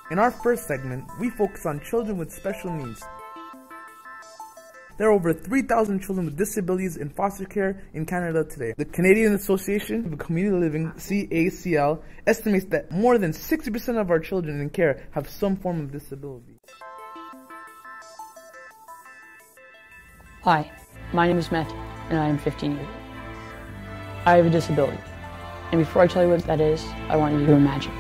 In our first segment, we focus on children with special needs. There are over 3,000 children with disabilities in foster care in Canada today. The Canadian Association of Community Living, CACL, estimates that more than 60% of our children in care have some form of disability. Hi, my name is Matthew, and I am 15 years old. I have a disability, and before I tell you what that is, I want you to imagine.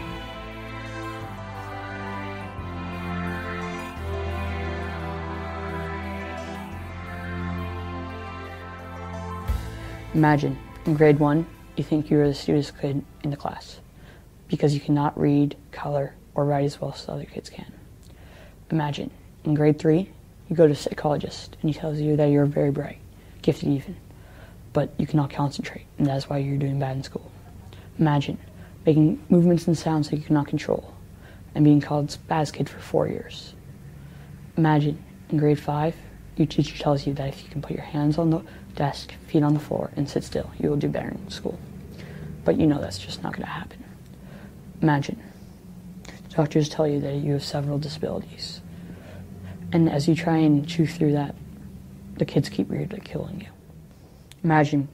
Imagine, in grade 1, you think you are the stupidest kid in the class because you cannot read, color, or write as well as other kids can. Imagine, in grade 3, you go to a psychologist and he tells you that you're very bright, gifted even, but you cannot concentrate, and that's why you're doing bad in school. Imagine making movements and sounds that you cannot control and being called spaz kid for 4 years. Imagine, in grade 5, your teacher tells you that if you can put your hands on the desk, feet on the floor, and sit still, you will do better in school. But you know that's just not going to happen. Imagine, doctors tell you that you have several disabilities. And as you try and chew through that, the kids keep ridiculing you. Imagine,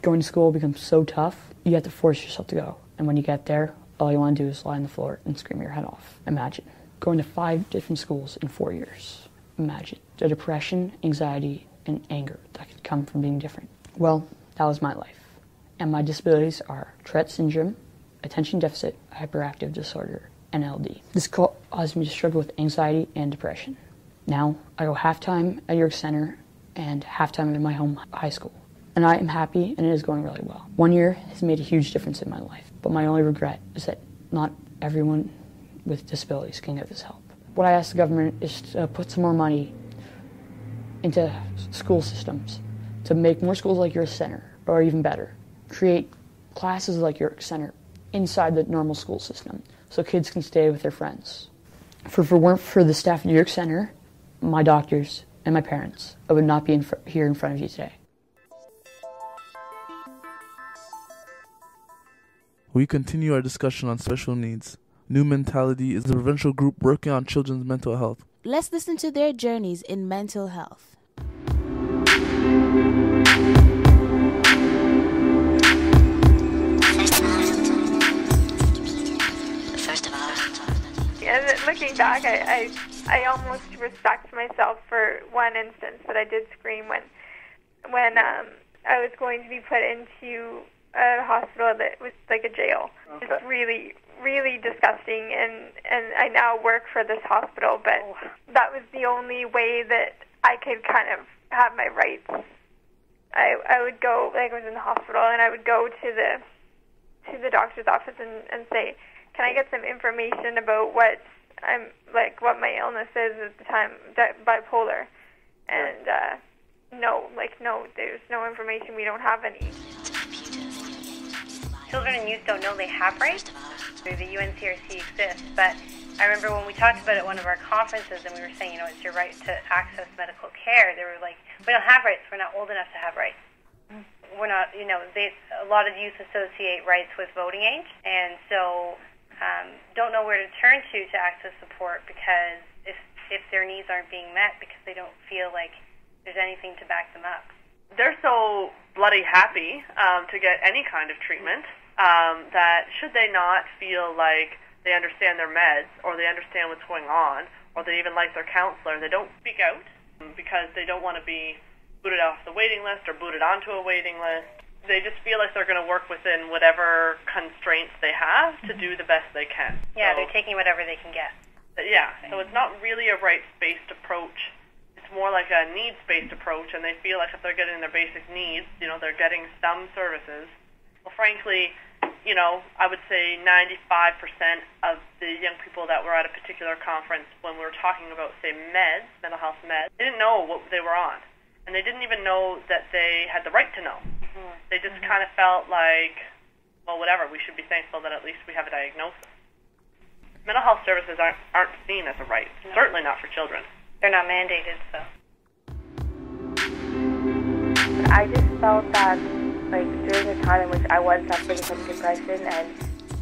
going to school becomes so tough, you have to force yourself to go. And when you get there, all you want to do is lie on the floor and scream your head off. Imagine, going to 5 different schools in 4 years. Imagine the depression, anxiety, and anger that could come from being different. Well, that was my life. And my disabilities are Tourette syndrome, attention deficit hyperactive disorder, and LD. This caused me to struggle with anxiety and depression. Now, I go half-time at York Center and half-time in my home high school. And I am happy, and it is going really well. 1 year has made a huge difference in my life, but my only regret is that not everyone with disabilities can get this help. What I ask the government is to put some more money into school systems, to make more schools like York Center, or even better, create classes like York Center inside the normal school system, so kids can stay with their friends. If it weren't for the staff at York Center, my doctors, and my parents, I would not be here in front of you today. We continue our discussion on special needs. New Mentality is a provincial group working on children's mental health. Let's listen to their journeys in mental health. And looking back, I almost respect myself for one instance that I did scream when I was going to be put into a hospital that was like a jail. Okay. It's really, really disgusting, and I now work for this hospital, but that was the only way that I could kind of have my rights. I would go, like I was in the hospital, and I would go to the doctor's office and say, can I get some information about what my illness is at the time, bipolar? And no, there's no information. We don't have any. Children and youth don't know they have rights. The UNCRC exists, but I remember when we talked about it at one of our conferences and we were saying, it's your right to access medical care, they were like, we don't have rights, we're not old enough to have rights. We're not, a lot of youth associate rights with voting age, and so don't know where to turn to access support, because if their needs aren't being met, because they don't feel like there's anything to back them up. They're so bloody happy to get any kind of treatment that should they not feel like they understand their meds, or they understand what's going on, or they even like their counselor, they don't speak out because they don't want to be booted off the waiting list or booted onto a waiting list. They just feel like they're going to work within whatever constraints they have to do the best they can. Yeah, so they're taking whatever they can get. Yeah, so it's not really a rights-based approach. It's more like a needs-based approach, and they feel like if they're getting their basic needs, they're getting some services. Well, frankly, I would say 95% of the young people that were at a particular conference, when we were talking about, say, meds, mental health meds, they didn't know what they were on. And they didn't even know that they had the right to know. Mm-hmm. They just kind of felt like, well, whatever, we should be thankful that at least we have a diagnosis. Mental health services aren't seen as a right, certainly not for children. They're not mandated, so. I just felt that, during the time in which I was suffering from depression and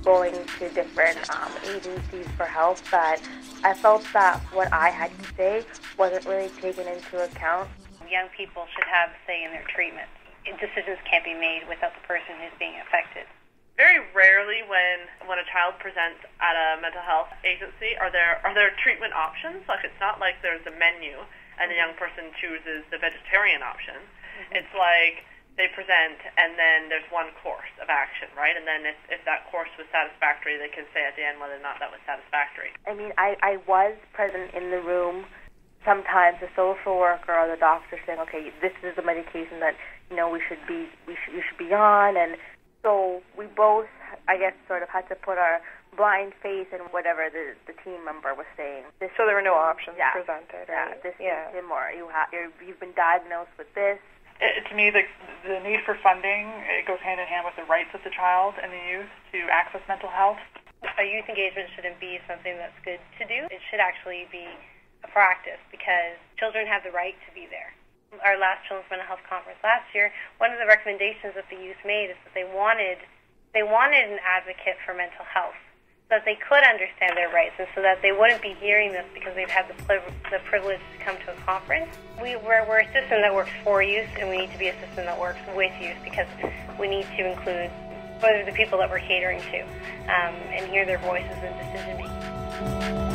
going to different agencies for help, but I felt that what I had to say wasn't really taken into account. Young people should have say in their treatment. Decisions can't be made without the person who's being affected. Very rarely when a child presents at a mental health agency are there treatment options. Like, it's not like there's a menu and the young person chooses the vegetarian option. It's like they present and then there's one course of action, right? And then if that course was satisfactory, they can say at the end whether or not that was satisfactory. I mean, I was present in the room. Sometimes the social worker or the doctor saying, okay, this is the medication that you should be on, and so we both, I guess, sort of had to put our blind faith in whatever the team member was saying. So there were no options presented, right? This is him, or you've been diagnosed with this. To me, the need for funding, it goes hand in hand with the rights of the child and the youth to access mental health. A youth engagement shouldn't be something that's good to do. It should actually be a practice, because children have the right to be there. Our last Children's Mental Health Conference last year, one of the recommendations that the youth made is that they wanted an advocate for mental health, so that they could understand their rights and so that they wouldn't be hearing this because they've had the privilege to come to a conference. We're a system that works for youth, and we need to be a system that works with youth, because we need to include the people that we're catering to and hear their voices in decision making.